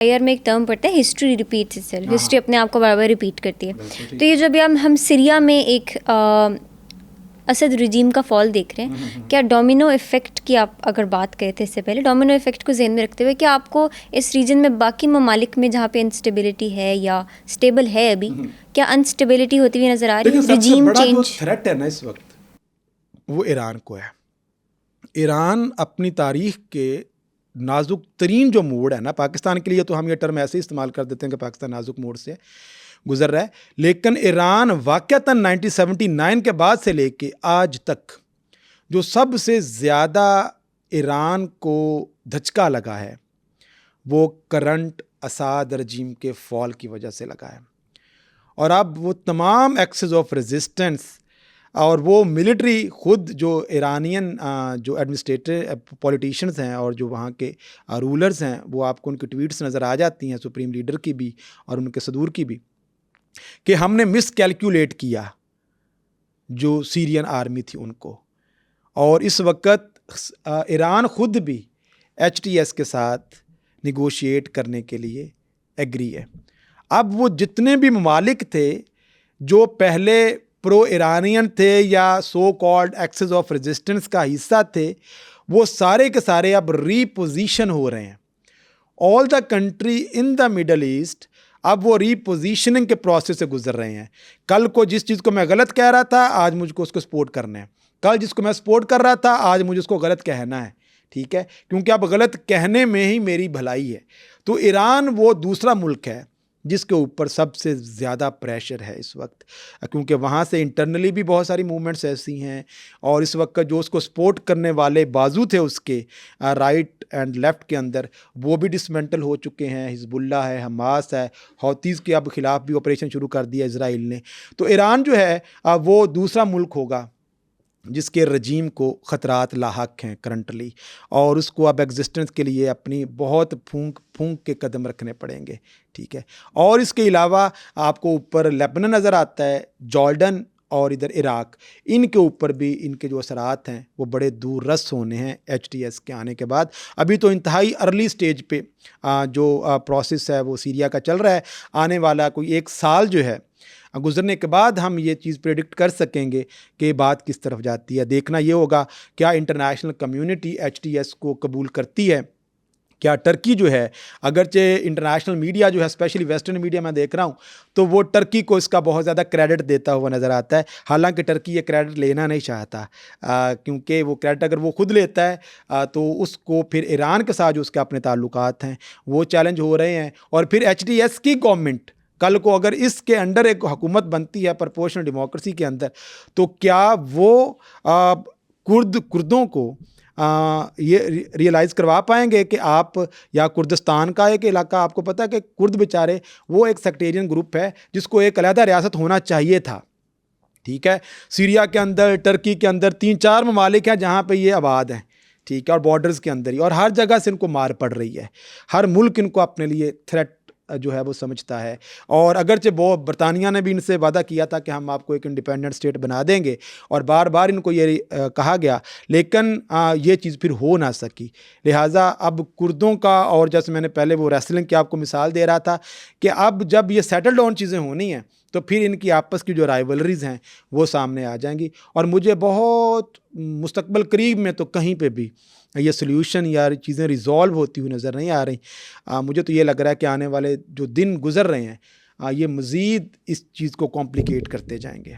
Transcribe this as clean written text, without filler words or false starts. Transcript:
Year میں ایک term پڑتا ہے ہسٹری ریپیٹس اٹسیلف، ہسٹری اپنے آپ کو بار بار ریپیٹ کرتی ہے. تو یہ جب ہم سیریا میں ایک اسد رجیم کا فال دیکھ رہے ہیں، کیا ڈومینو افیکٹ کی آپ اگر بات کرے تھے اس سے پہلے، ڈومینو افیکٹ کو ذہن میں رکھتے ہوئے کیا آپ کو اس ریجن میں باقی ممالک میں جہاں پہ انسٹیبلٹی ہے یا اسٹیبل ہے ابھی، کیا انسٹیبلٹی ہوتی ہوئی نظر آ رہی ہے؟ رجیم چینج جو تھریٹ ہے نا اس وقت وہ ایران کو ہے. ایران اپنی تاریخ کے نازک ترین جو موڑ ہے نا، پاکستان کے لیے تو ہم یہ ٹرم ایسے ہی استعمال کر دیتے ہیں کہ پاکستان نازک موڑ سے گزر رہا ہے، لیکن ایران واقعتاً 1979 کے بعد سے لے کے آج تک جو سب سے زیادہ ایران کو دھچکا لگا ہے وہ کرنٹ اساد رجیم کے فال کی وجہ سے لگا ہے. اور اب وہ تمام ایکسز آف ریزسٹنس اور وہ ملٹری خود جو ایرانین جو ایڈمنسٹریٹر پولیٹیشنز ہیں اور جو وہاں کے رولرز ہیں، وہ آپ کو ان کی ٹویٹس نظر آ جاتی ہیں، سپریم لیڈر کی بھی اور ان کے صدور کی بھی، کہ ہم نے مس کیلکولیٹ کیا جو سیرین آرمی تھی ان کو. اور اس وقت ایران خود بھی ایچ ٹی ایس کے ساتھ نیگوشیٹ کرنے کے لیے ایگری ہے. اب وہ جتنے بھی ممالک تھے جو پہلے پرو ایرانین تھے یا so called axis of resistance کا حصہ تھے، وہ سارے کے سارے اب ری پوزیشن ہو رہے ہیں. All the country in the Middle East اب وہ ری پوزیشننگ کے پروسیس سے گزر رہے ہیں. کل کو جس چیز کو میں غلط کہہ رہا تھا، آج مجھ کو اس کو سپورٹ کرنا ہے. کل جس کو میں سپورٹ کر رہا تھا، آج مجھے اس کو غلط کہنا ہے. ٹھیک ہے، کیونکہ اب غلط کہنے میں ہی میری بھلائی ہے. تو ایران وہ دوسرا ملک ہے جس کے اوپر سب سے زیادہ پریشر ہے اس وقت، کیونکہ وہاں سے انٹرنلی بھی بہت ساری موومنٹس ایسی ہیں، اور اس وقت جو اس کو سپورٹ کرنے والے بازو تھے اس کے رائٹ اینڈ لیفٹ کے اندر، وہ بھی ڈسمنٹل ہو چکے ہیں. حزب اللہ ہے، حماس ہے، حوثیز کے اب خلاف بھی آپریشن شروع کر دیا اسرائیل نے. تو ایران جو ہے وہ دوسرا ملک ہوگا جس کے رجیم کو خطرات لاحق ہیں کرنٹلی، اور اس کو اب ایگزسٹنس کے لیے اپنی بہت پھونک کے قدم رکھنے پڑیں گے. ٹھیک ہے، اور اس کے علاوہ آپ کو اوپر لیبنان نظر آتا ہے، جارڈن اور ادھر عراق، ان کے اوپر بھی ان کے جو اثرات ہیں وہ بڑے دور رس ہونے ہیں ایچ ٹی ایس کے آنے کے بعد. ابھی تو انتہائی ارلی سٹیج پہ جو پروسیس ہے وہ سیریا کا چل رہا ہے. آنے والا کوئی 1 سال جو ہے گزرنے کے بعد ہم یہ چیز پریڈکٹ کر سکیں گے کہ بات کس طرف جاتی ہے. دیکھنا یہ ہوگا کیا international community H T S کو قبول کرتی ہے. کیا ٹرکی جو ہے، اگرچہ انٹرنیشنل میڈیا جو ہے اسپیشلی ویسٹرن میڈیا میں دیکھ رہا ہوں تو وہ ٹرکی کو اس کا بہت زیادہ کریڈٹ دیتا ہوا نظر آتا ہے، حالانکہ ٹرکی یہ کریڈٹ لینا نہیں چاہتا، کیونکہ وہ کریڈٹ اگر وہ خود لیتا ہے تو اس کو پھر ایران کے ساتھ جو اس کے اپنے تعلقات ہیں وہ چیلنج ہو رہے ہیں. اور پھر ایچ ٹی ایس کی گورنمنٹ کل کو اگر اس کے انڈر ایک حکومت بنتی ہے پرپورشنل ڈیموکریسی کے اندر، تو کیا وہ کردوں کو یہ ریئلائز کروا پائیں گے کہ آپ، یا کردستان کا ایک علاقہ، آپ کو پتہ ہے کہ کرد بیچارے وہ ایک سیکٹیرین گروپ ہے جس کو ایک علیحدہ ریاست ہونا چاہیے تھا. ٹھیک ہے، سیریا کے اندر، ٹرکی کے اندر 3-4 ممالک ہیں جہاں پہ یہ آباد ہیں. ٹھیک ہے، اور بارڈرز کے اندر ہی، اور ہر جگہ سے ان کو مار پڑ رہی ہے. ہر ملک ان کو اپنے لیے تھریٹ جو ہے وہ سمجھتا ہے. اور اگرچہ وہ برطانیہ نے بھی ان سے وعدہ کیا تھا کہ ہم آپ کو ایک انڈیپینڈنٹ اسٹیٹ بنا دیں گے، اور بار بار ان کو یہ کہا گیا، لیکن یہ چیز پھر ہو نہ سکی. لہٰذا اب کردوں کا، اور جیسے میں نے پہلے وہ ریسلنگ کی آپ کو مثال دے رہا تھا، کہ اب جب یہ سیٹل ڈاؤن چیزیں ہونی ہیں تو پھر ان کی آپس کی جو رائیولریز ہیں وہ سامنے آ جائیں گی. اور مجھے بہت مستقبل قریب میں تو کہیں پہ بھی یہ سلیوشن یا چیزیں ریزالو ہوتی ہوئی نظر نہیں آ رہی. مجھے تو یہ لگ رہا ہے کہ آنے والے جو دن گزر رہے ہیں یہ مزید اس چیز کو کمپلیکیٹ کرتے جائیں گے.